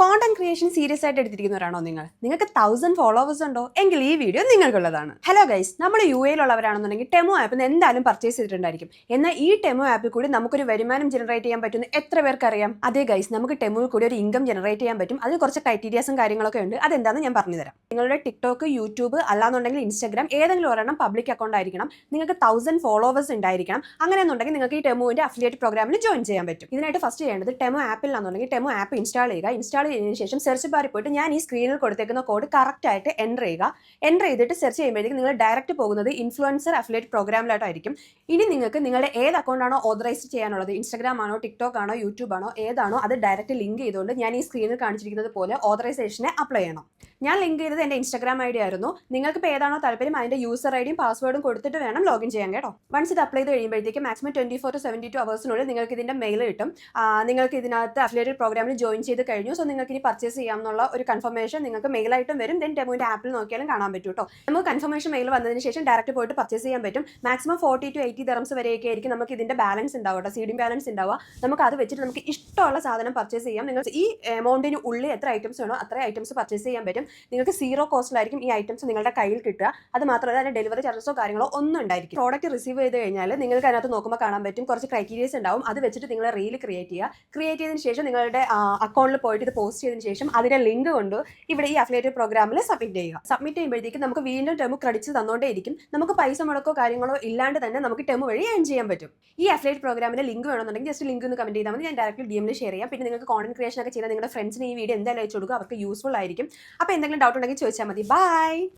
Content creation serious ആയിട്ട് എടുത്തിരിക്കുന്നവരാണോ നിങ്ങൾക്ക് 1000 followers ഉണ്ടോ എങ്കിൽ ഈ വീഡിയോ നിങ്ങൾക്കുള്ളതാണ്. ഹലോ ഗൈസ്, നമ്മൾ യു എയിലുള്ളവരാണെന്നുണ്ടെങ്കിൽ ടെമോ ആപ്പ് എന്തായാലും പർച്ചേസ് ചെയ്തിട്ടുണ്ടായിരിക്കും. എന്നാൽ ഈ ടെമോ ആപ്പിൽ കൂടി നമുക്കൊരു വരുമാനം ജനറേറ്റ് ചെയ്യാൻ പറ്റുന്ന എത്ര പേർക്ക് അറിയാം? അതേ ഗൈസ്, നമുക്ക് ടെമോയിൽ കൂടി ഒരു ഇൻകം ജനറേറ്റ് ചെയ്യാൻ പറ്റും. അതിന് കുറച്ച് ക്രൈറ്റീരിയാസും കാര്യങ്ങളൊക്കെ ഉണ്ട്. അതെന്താണെന്ന് ഞാൻ പറഞ്ഞുതരാം. നിങ്ങളുടെ ടിക്ടോക്ക്, യൂട്യൂബ് അല്ലാന്നുണ്ടെങ്കിൽ ഇൻസ്റ്റാഗ്രാം ഏതെങ്കിലും ഒരെണ്ണം പബ്ലിക് അക്കൗണ്ട് ആയിരിക്കണം. നിങ്ങൾക്ക് 1000 ഫോളോവേഴ്സ് ഉണ്ടായിരിക്കണം. അങ്ങനെയെന്നുണ്ടെങ്കിൽ നിങ്ങൾക്ക് ഈ ടെമോന്റെ അഫിലിയേറ്റ് പ്രോഗ്രാമിന് ജോയിൻ ചെയ്യാൻ പറ്റും. ഇതിനായിട്ട് ഫസ്റ്റ് ചെയ്യേണ്ടത് ടെമോ ആപ്പിലാണെന്നുണ്ടെങ്കിൽ ടെമോ ആപ്പ് ഇൻസ്റ്റാൾ ചെയ്യുക. ഇൻസ്റ്റാൾ ചെയ്തതിനു ശേഷം സെർച്ച് ബാറിൽ പോയിട്ട് ഞാൻ ഈ സ്ക്രീനിൽ കൊടുത്തേക്കുന്ന കോഡ് കറക്റ്റ് ആയിട്ട് എൻ്റർ ചെയ്യുക. എൻ്റർ ചെയ്തിട്ട് സെർച്ച് ചെയ്യുമ്പോഴേക്കും നിങ്ങൾ ഡയറക്റ്റ് പോകുന്നത് ഇൻഫ്ലുവൻസർ അഫിലിയേറ്റ് പ്രോഗ്രാമിലായിട്ടായിരിക്കും. ഇനി നിങ്ങൾക്ക് നിങ്ങളുടെ ഏത് അക്കൗണ്ടാണോ ഓതറൈസ് ചെയ്യാനുള്ളത്, ഇൻസ്റ്റാഗ്രാം ആണോ, ടിക്ടോക്ക് ആണോ, യൂട്യൂബ് ആണോ, ഏതാണോ അത് ഡയറക്റ്റ് ലിങ്ക് ചെയ്തുകൊണ്ട് ഞാൻ ഈ സ്ക്രീനിൽ കാണിച്ചിരിക്കുന്നത് പോലെ ഓതറൈസേഷനെ അപ്ലൈ ചെയ്യണം. ഞാൻ ലിങ്ക് ചെയ്തത് എൻ്റെ ഇൻസ്റ്റാഗ്രാം ഐ ഡി ആയിരുന്നു. നിങ്ങൾക്ക് ഇപ്പോൾ ഏതാണോ താല്പര്യം അതിൻ്റെ യൂസർ ഐ ഡിയും പാസ്വേഡും കൊടുത്തിട്ട് വേണം ലോഗിൻ ചെയ്യാൻ കേട്ടോ. വൺസ് ഇത് അപ്ലൈ ചെയ്ത് കഴിയുമ്പോഴത്തേക്ക് മാക്സിമം 24 to 72 അവേഴ്സിനുള്ളിൽ നിങ്ങൾക്ക് ഇതിൻ്റെ മെയിൽ കിട്ടും. നിങ്ങൾക്ക് ഇതിനകത്ത് അഫിലിയേറ്റഡ് പ്രോഗ്രാമിൽ ജോയിൻ ചെയ്ത് കഴിഞ്ഞു, സോ നിങ്ങൾക്ക് ഇനി പർച്ചേസ് ചെയ്യാമെന്നുള്ള ഒരു കൺഫർമേഷൻ നിങ്ങൾക്ക് മെയിലായിട്ടും വരും. ദെൻ ടെമോന്റെ ആപ്പിൽ നോക്കിയാലും കാണാൻ പറ്റും കേട്ടോ. നമുക്ക് കൺഫർമേഷൻ മെയിൽ വന്നതിന് ശേഷം ഡയറക്റ്റ് പോയിട്ട് പർച്ചേസ് ചെയ്യാൻ പറ്റും. മാക്സിമം 40 to 80 dirhams വരെയൊക്കെ ആയിരിക്കും നമുക്ക് ഇതിന്റെ ബാലൻസ് ഉണ്ടാവുക, സീഡിംഗ് ബാലൻസ് ഉണ്ടാവുക. നമുക്ക് അത് വെച്ചിട്ട് നമുക്ക് ഇഷ്ടമുള്ള സാധനം പർച്ചേസ് ചെയ്യാം. നിങ്ങൾ ഈ എമൗണ്ടിന് ഉള്ളിൽ എത്ര ഐറ്റംസ് വേണോ അത്ര ഐറ്റംസ് പർച്ചേസ് ചെയ്യാൻ പറ്റും. നിങ്ങൾക്ക് 0 കോസ്റ്റിലായിരിക്കും ഈ ഐറ്റംസ് നിങ്ങളുടെ കയ്യിൽ കിട്ടുക. അത് മാത്രമല്ല അതിന്റെ ഡെലിവറി ചാർജസോ കാര്യങ്ങളോ ഒന്നും ഉണ്ടായിരിക്കും. പ്രോഡക്റ്റ് റിസീവ് ചെയ്ത് കഴിഞ്ഞാൽ നിങ്ങൾക്ക് അതിനകത്ത് നോക്കുമ്പോൾ കാണാൻ പറ്റും കുറച്ച് ക്രൈറ്റീരിയസ് ഉണ്ടാവും. അത് വെച്ചിട്ട് നിങ്ങൾ റീൽ ക്രിയേറ്റ് ചെയ്യുക. ക്രിയേറ്റ് ചെയ്തതിന് ശേഷം നിങ്ങളുടെ അക്കൗണ്ടിൽ പോയിട്ട് ഇത് പോസ്റ്റ് ചെയ്തതിന് ശേഷം അതിന്റെ ലിങ്ക് കൊണ്ട് ഇവിടെ ഈ അഫിലിയേറ്റഡ് പ്രോഗ്രാമിൽ സബ്മിറ്റ് ചെയ്യുക. സബ്മിറ്റ് ചെയ്യുമ്പോഴത്തേക്കും നമുക്ക് വീണ്ടും ടെമോ ക്രെഡിറ്റ്സ് തന്നുകൊണ്ടേയിരിക്കും. നമുക്ക് പൈസ മുടക്കോ കാര്യങ്ങളോ ഇല്ലാണ്ട് തന്നെ നമുക്ക് ടെമോ വഴി ഏൺ ചെയ്യാൻ പറ്റും. ഈ അഫിലിയേറ്റ് പ്രോഗ്രാമിന്റെ ലിങ്ക് വേണമെന്നുണ്ടെങ്കിൽ ജസ്റ്റ് ലിങ്ക് ഒന്ന് കമന്റ് ചെയ്താൽ മതി. ഞാൻ ഡയറക്റ്റ് DMൽ ഷെയർ ചെയ്യാം. പിന്നെ നിങ്ങൾക്ക് കോണ്ടന്റ് ക്രിയേഷൻ ഒക്കെ ചെയ്താൽ നിങ്ങളുടെ ഫ്രണ്ട്സിന് ഈ വീഡിയോ എന്തായാലും അയച്ചു കൊടുക്കുക. അവർക്ക് യൂസ്ഫുൾ ആയിരിക്കും. അപ്പോൾ എന്തെങ്കിലും ഡൗട്ട് ഉണ്ടെങ്കിൽ ചോദിച്ചാൽ മതി. ബൈ.